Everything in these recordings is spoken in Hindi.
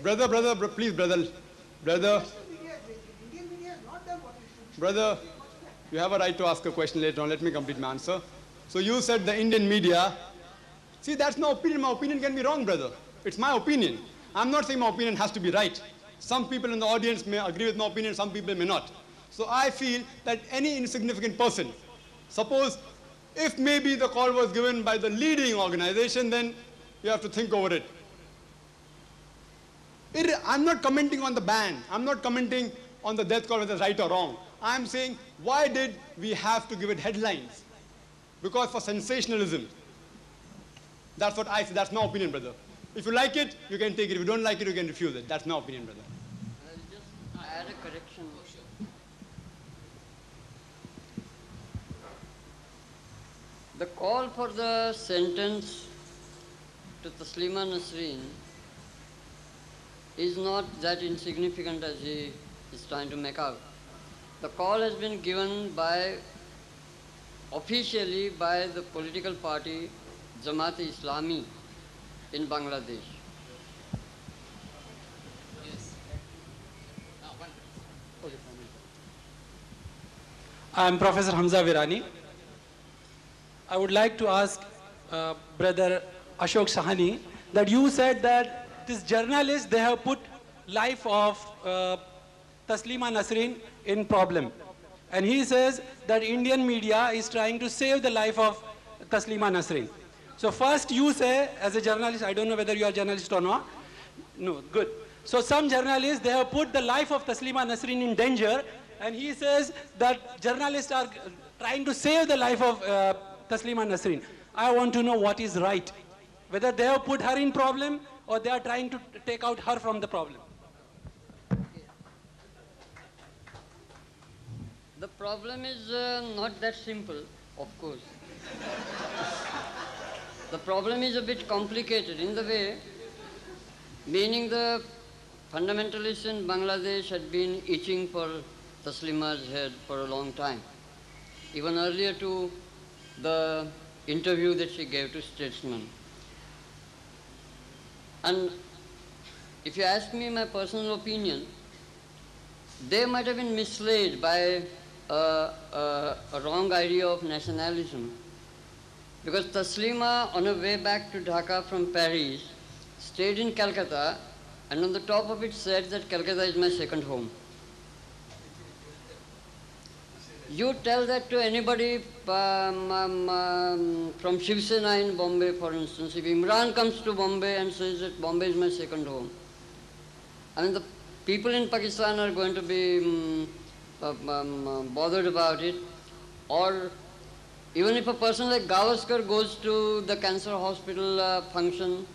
Please, brother, brother, you have a right to ask a question later on. Let me complete my answer. So you said the Indian media. See, that's my opinion. My opinion can be wrong, brother. It's my opinion. I'm not saying my opinion has to be right. Some people in the audience may agree with my opinion, some people may not. So I feel that any insignificant person, suppose if maybe the call was given by the leading organization, then you have to think over it. I'm not commenting on the ban. I'm not commenting on the death call whether it's right or wrong. I'm saying, why did we have to give it headlines? Because for sensationalism. That's what I say. That's my opinion, brother. If you like it, you can take it. If you don't like it, you can refuse it. That's my opinion, brother. I'll just add a correction. The call for the sentence to Taslima Nasreen is not that insignificant as he is trying to make out. The call has been given by, officially by the political party Jamaat-e-Islami in Bangladesh. I am Professor Hamza Virani. I would like to ask Brother Ashok Sahani that you said that this journalists, they have put life of Taslima Nasreen in problem. And he says that Indian media is trying to save the life of Taslima Nasreen. So first you say, as a journalist, I don't know whether you are a journalist or not. No, good. So some journalists, they have put the life of Taslima Nasreen in danger, and he says that journalists are trying to save the life of Taslima Nasreen. I want to know what is right. Whether they have put her in problem or they are trying to take out her from the problem. The problem is not that simple, of course. The problem is a bit complicated in the way, meaning the fundamentalists in Bangladesh had been itching for Taslima's head for a long time, even earlier to the interview that she gave to Statesman. And if you ask me my personal opinion, they might have been misled by a wrong idea of nationalism. Because Taslima, on her way back to Dhaka from Paris, stayed in Calcutta, and on the top of it said that Calcutta is my second home. You tell that to anybody from Shiv Sena in Bombay, for instance. If Imran comes to Bombay and says that Bombay is my second home, I mean, the people in Pakistan are going to be bothered about it. Or even if a person like Gavaskar goes to the cancer hospital function,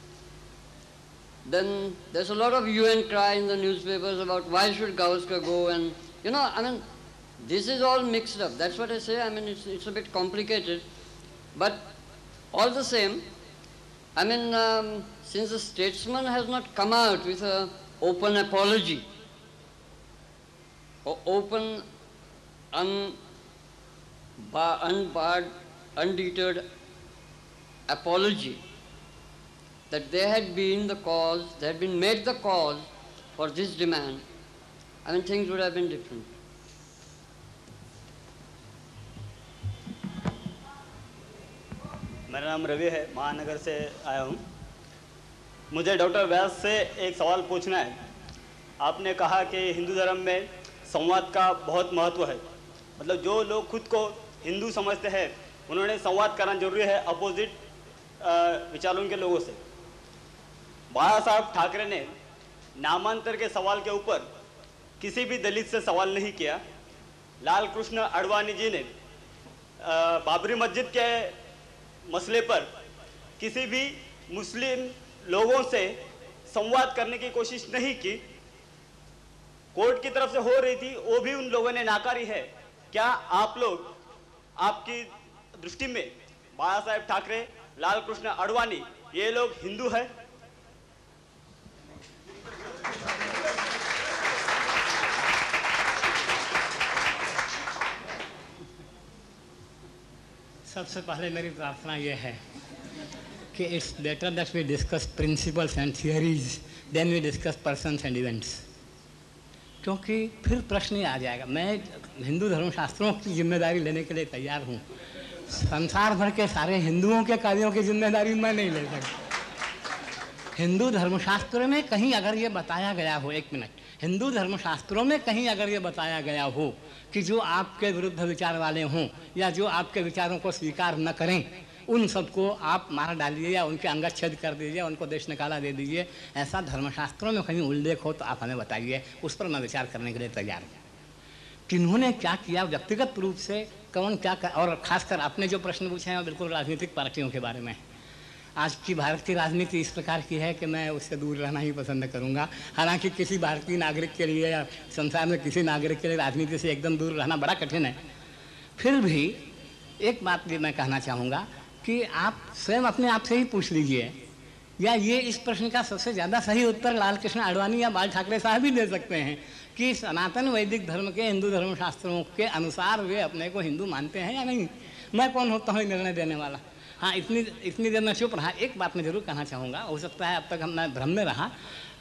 then there's a lot of UN cry in the newspapers about why should Gavaskar go, and you know, I mean, this is all mixed up. That's what I say. I mean, it's a bit complicated, but all the same, I mean, since the Statesman has not come out with an open apology, or open, unbarred, undeterred apology that they had been the cause, they had been made the cause for this demand, I mean, things would have been different. मेरा नाम रवि है, महानगर से आया हूँ। मुझे डॉक्टर व्यास से एक सवाल पूछना है। आपने कहा कि हिंदू धर्म में संवाद का बहुत महत्व है, मतलब जो लोग खुद को हिंदू समझते हैं उन्होंने संवाद करना जरूरी है अपोजिट विचारों के लोगों से। बाला साहब ठाकरे ने नामांतर के सवाल के ऊपर किसी भी दलित से सवाल नहीं किया। लाल कृष्ण अडवाणी जी ने बाबरी मस्जिद के मसले पर किसी भी मुस्लिम लोगों से संवाद करने की कोशिश नहीं की। कोर्ट की तरफ से हो रही थी, वो भी उन लोगों ने नाकारी है। क्या आप लोग, आपकी दृष्टि में बाला साहेब ठाकरे, लाल कृष्ण अडवाणी, ये लोग हिंदू है? सबसे पहले मेरी प्रार्थना ये है कि it's better that we discuss principles and theories then we discuss persons and events. क्योंकि फिर प्रश्न ही आ जाएगा। मैं हिंदू धर्मशास्त्रों की जिम्मेदारी लेने के लिए तैयार हूँ, संसार भर के सारे हिंदुओं के कार्यों की जिम्मेदारी मैं नहीं ले सकता। हिंदू धर्मशास्त्रों में कहीं अगर ये बताया गया हो, एक मिनट, हिंदू धर्मशास्त्रों में कहीं अगर ये बताया गया हो कि जो आपके विरुद्ध विचार वाले हों या जो आपके विचारों को स्वीकार न करें, उन सबको आप मार डालिए या उनके अंगच्छेद कर दीजिए, उनको देश निकाला दे दीजिए, ऐसा धर्मशास्त्रों में कहीं उल्लेख हो तो आप हमें बताइए, उस पर मैं विचार करने के लिए तैयार हूँ। किन्होंने क्या किया व्यक्तिगत रूप से, कौन क्या कर, और खासकर आपने जो प्रश्न पूछे हैं वो बिल्कुल राजनीतिक पार्टियों के बारे में। आज की भारत की राजनीति इस प्रकार की है कि मैं उससे दूर रहना ही पसंद करूंगा। हालांकि किसी भारतीय नागरिक के लिए या संसार में किसी नागरिक के लिए राजनीति से एकदम दूर रहना बड़ा कठिन है। फिर भी एक बात भी मैं कहना चाहूँगा कि आप स्वयं अपने आप से ही पूछ लीजिए, या ये इस प्रश्न का सबसे ज़्यादा सही उत्तर लाल कृष्ण आडवाणी या बाल ठाकरे साहब ही दे सकते हैं कि सनातन वैदिक धर्म के हिंदू धर्मशास्त्रों के अनुसार वे अपने को हिंदू मानते हैं या नहीं। मैं कौन होता हूँ निर्णय देने वाला। हाँ, इतनी देर में चुप रहा। एक बात मैं ज़रूर कहना चाहूँगा, हो सकता है अब तक मैं भ्रम में रहा।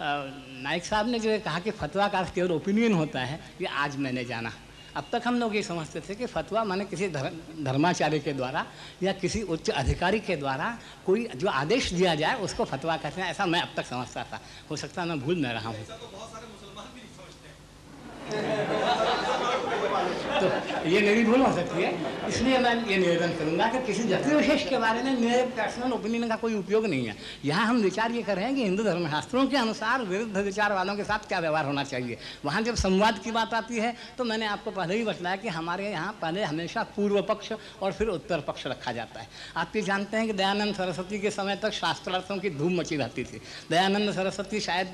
नाइक साहब ने जो कहा कि फतवा का केवल ओपिनियन होता है, ये आज मैंने जाना। अब तक हम लोग ये समझते थे कि फतवा माने किसी धर्माचार्य के द्वारा या किसी उच्च अधिकारी के द्वारा कोई जो आदेश दिया जाए उसको फतवा कहते हैं, ऐसा मैं अब तक समझता था। हो सकता है मैं भूल में रहा हूँ। तो ये मेरी भूल हो सकती है, इसलिए मैं ये निवेदन करूंगा कि किसी व्यक्ति विशेष के बारे में मेरे पर्सनल ओपिनियन का कोई उपयोग नहीं है। यहाँ हम विचार ये कर रहे हैं कि हिंदू धर्मशास्त्रों के अनुसार विरुद्ध विचार वालों के साथ क्या व्यवहार होना चाहिए। वहाँ जब संवाद की बात आती है तो मैंने आपको पहले ही बताया कि हमारे यहाँ पहले हमेशा पूर्व पक्ष और फिर उत्तर पक्ष रखा जाता है। आप ये जानते हैं कि दयानंद सरस्वती के समय तक शास्त्रार्थों की धूम मची रहती थी। दयानंद सरस्वती शायद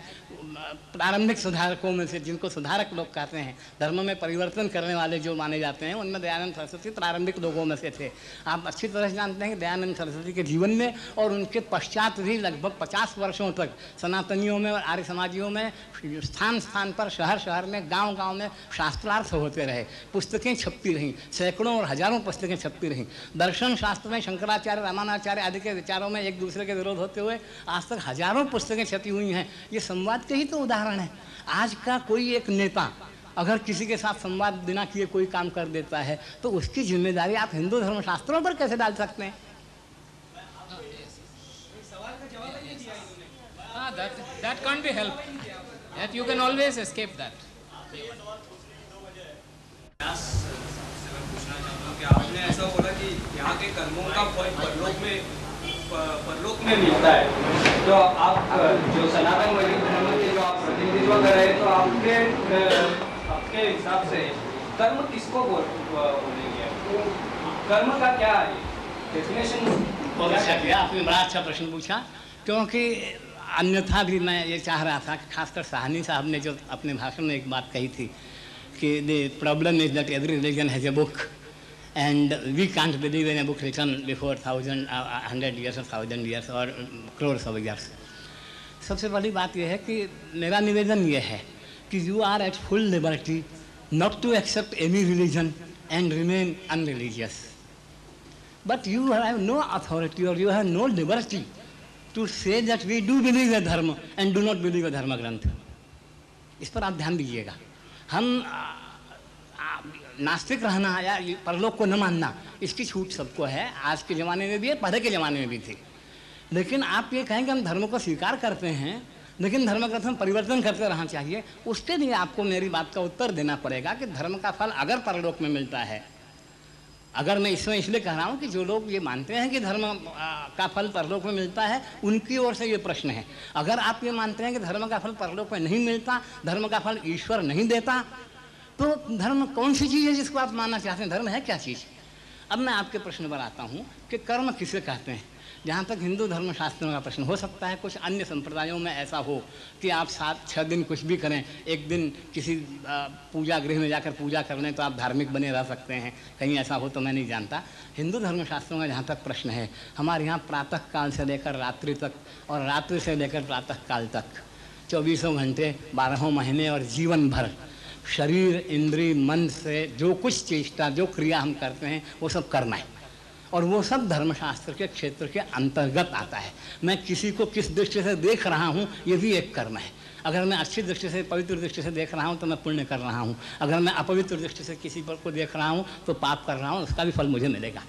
प्रारंभिक सुधारकों में से, जिनको सुधारक लोग कहते हैं, धर्म में परिवर्तन करने वाले जो माने जाते हैं, उनमें दयानंद सरस्वती प्रारंभिक लोगों में से थे। आप अच्छी तरह से जानते हैं कि दयानंद सरस्वती के जीवन में और उनके पश्चात भी लगभग 50 वर्षों तक सनातनियों में और आर्य समाजियों में स्थान स्थान पर, शहर शहर में, गांव गांव में शास्त्रार्थ होते रहे। पुस्तकें छपती रहीं, सैकड़ों और हजारों पुस्तकें छपती रहीं। दर्शन शास्त्र में शंकराचार्य, रामानुजाचार्य आदि के विचारों में एक दूसरे के विरोध होते हुए आज तक हजारों पुस्तकें छपी हुई हैं। ये संवाद के ही तो उदाहरण है। आज का कोई एक नेता अगर किसी के साथ संवाद बिना किए कोई काम कर देता है तो उसकी जिम्मेदारी आप हिंदू धर्मशास्त्रों पर कैसे डाल सकते हैं? That can't be helped. That you can always escape that. आपने ऐसा बोला कि यहाँ के कर्मों का फल परलोक में मिलता है, तो आप जो सनातन वैदिक धर्म के जो आप प्रतिनिधित्व कर रहे हैं, तो आपके हिसाब से कर्म किसको बोलेंगे? कर्म का क्या है डेफिनेशन? बहुत अच्छा किया आपने, बड़ा अच्छा प्रश्न पूछा। क्योंकि अन्यथा भी मैं ये चाह रहा था कि खासकर साहनी साहब ने जो अपने भाषण में एक बात कही थी कि the problem is that every religion has a book and we can't believe in a book written before 100 years or 1000 years or crores of years. सबसे बड़ी बात यह है कि मेरा निवेदन यह है कि you are at full liberty not to accept any religion and remain unreligious. But you have no authority or you have no liberty to say that we do believe a dharma and do not believe a dharma ग्रंथ। इस पर आप ध्यान दीजिएगा। हम नास्तिक रहना या परलोक को न मानना, इसकी छूट सबको है। आज के ज़माने में भी है, पहले के ज़माने में भी थी। लेकिन आप ये कहें कि हम धर्म को स्वीकार करते हैं लेकिन धर्म ग्रंथ में परिवर्तन करते रहना चाहिए, उसके लिए आपको मेरी बात का उत्तर देना पड़ेगा कि धर्म का फल अगर परलोक में मिलता है, अगर मैं इसमें इसलिए कह रहा हूँ कि जो लोग ये मानते हैं कि धर्म का फल परलोक में मिलता है, उनकी ओर से ये प्रश्न है। अगर आप ये मानते हैं कि धर्म का फल परलोक में नहीं मिलता, धर्म का फल ईश्वर नहीं देता, तो धर्म कौन सी चीज़ है जिसको आप मानना चाहते हैं? धर्म है क्या चीज़? अब मैं आपके प्रश्न पर आता हूँ कि कर्म किसे कहते हैं। जहाँ तक हिंदू धर्मशास्त्रों का प्रश्न, हो सकता है कुछ अन्य संप्रदायों में ऐसा हो कि आप 7-6 दिन कुछ भी करें, एक दिन किसी पूजा गृह में जाकर पूजा कर लें तो आप धार्मिक बने रह सकते हैं, कहीं ऐसा हो तो मैं नहीं जानता। हिंदू धर्मशास्त्रों का जहाँ तक प्रश्न है, हमारे यहाँ प्रातः काल से लेकर रात्रि तक और रात्रि से लेकर प्रातः काल तक 24 घंटे 12 महीने और जीवन भर शरीर, इंद्रिय, मन से जो कुछ चेष्टा, जो क्रिया हम करते हैं वो सब कर्म है। और वो सब धर्मशास्त्र के क्षेत्र के अंतर्गत आता है। मैं किसी को किस दृष्टि से देख रहा हूँ ये भी एक कर्म है। अगर मैं अच्छी दृष्टि से, पवित्र दृष्टि से देख रहा हूँ तो मैं पुण्य कर रहा हूँ। अगर मैं अपवित्र दृष्टि से किसी पर को देख रहा हूँ तो पाप कर रहा हूँ, उसका भी फल मुझे मिलेगा।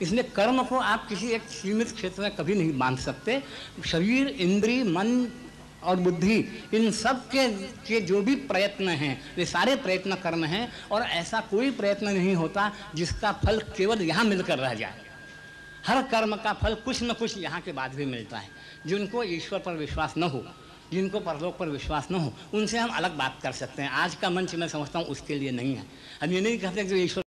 इसलिए कर्म को आप किसी एक सीमित क्षेत्र में कभी नहीं बांध सकते। शरीर, इंद्रिय, मन और बुद्धि, इन सब के जो भी प्रयत्न हैं वे सारे प्रयत्न कर्म हैं, और ऐसा कोई प्रयत्न नहीं होता जिसका फल केवल यहाँ मिलकर रह जाए। हर कर्म का फल कुछ न कुछ यहाँ के बाद भी मिलता है। जिनको ईश्वर पर विश्वास न हो, जिनको परलोक पर विश्वास न हो, उनसे हम अलग बात कर सकते हैं। आज का मंच मैं समझता हूँ उसके लिए नहीं है। हम ये नहीं कहते कि जो ईश्वर